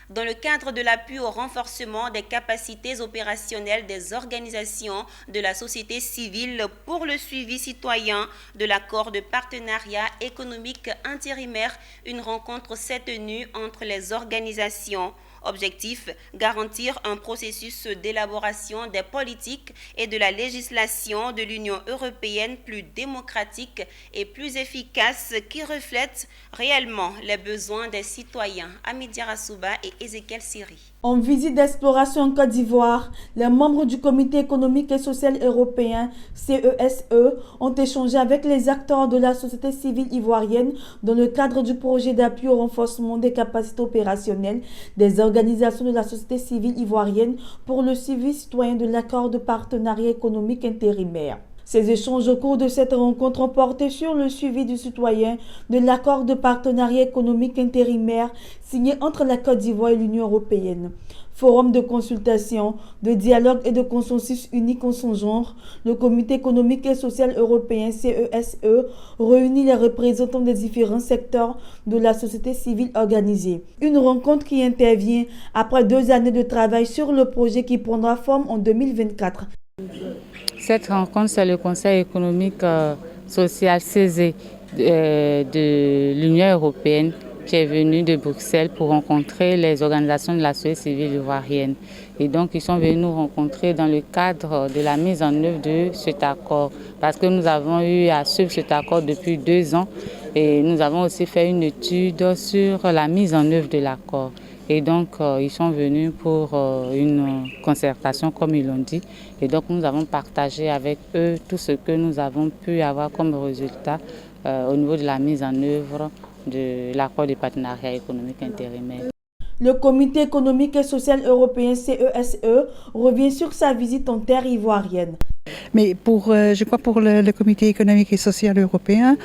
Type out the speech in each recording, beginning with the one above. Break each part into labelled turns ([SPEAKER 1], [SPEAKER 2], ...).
[SPEAKER 1] Dans le cadre de l'appui au renforcement des capacités opérationnelles des organisations de la société civile pour le suivi citoyen de l'accord de partenariat économique intérimaire, une rencontre s'est tenue entre les organisations. Objectif, garantir un processus d'élaboration des politiques et de la législation de l'Union européenne plus démocratique et plus efficace qui reflète réellement les besoins des citoyens. Amidia Rassouba et Ezekiel Siri.
[SPEAKER 2] En visite d'exploration en Côte d'Ivoire, les membres du Comité économique et social européen, CESE, ont échangé avec les acteurs de la société civile ivoirienne dans le cadre du projet d'appui au renforcement des capacités opérationnelles des organisations de la société civile ivoirienne pour le suivi citoyen de l'accord de partenariat économique intérimaire. Ces échanges au cours de cette rencontre ont porté sur le suivi du citoyen de l'accord de partenariat économique intérimaire signé entre la Côte d'Ivoire et l'Union européenne. Forum de consultation, de dialogue et de consensus unique en son genre, le Comité économique et social européen CESE réunit les représentants des différents secteurs de la société civile organisée. Une rencontre qui intervient après 2 années de travail sur le projet qui prendra forme en 2024.
[SPEAKER 3] Cette rencontre, c'est le Conseil économique social CESE de l'Union européenne qui est venu de Bruxelles pour rencontrer les organisations de la société civile ivoirienne. Et donc, ils sont venus nous rencontrer dans le cadre de la mise en œuvre de cet accord. Parce que nous avons eu à suivre cet accord depuis 2 ans et nous avons aussi fait une étude sur la mise en œuvre de l'accord. Et donc, ils sont venus pour une concertation, comme ils l'ont dit. Et donc, nous avons partagé avec eux tout ce que nous avons pu avoir comme résultat au niveau de la mise en œuvre de l'accord de partenariat économique intérimaire.
[SPEAKER 2] Le Comité économique et social européen CESE revient sur sa visite en terre ivoirienne.
[SPEAKER 4] Mais je crois pour le Comité économique et social européen,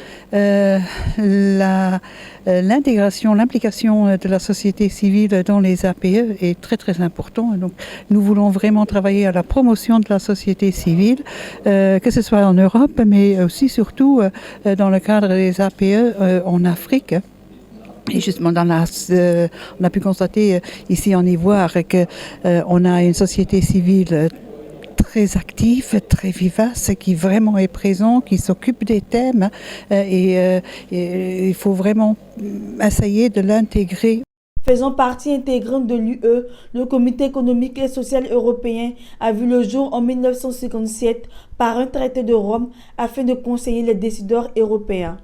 [SPEAKER 4] l'intégration, l'implication de la société civile dans les APE est très très important. Donc, nous voulons vraiment travailler à la promotion de la société civile, que ce soit en Europe, mais aussi surtout dans le cadre des APE en Afrique. Et justement, on a pu constater ici en Ivoire qu'on a une société civile très actif, très vivace, qui vraiment est présent, qui s'occupe des thèmes et il faut vraiment essayer de l'intégrer.
[SPEAKER 2] Faisant partie intégrante de l'UE, le Comité économique et social européen a vu le jour en 1957 par un traité de Rome afin de conseiller les décideurs européens.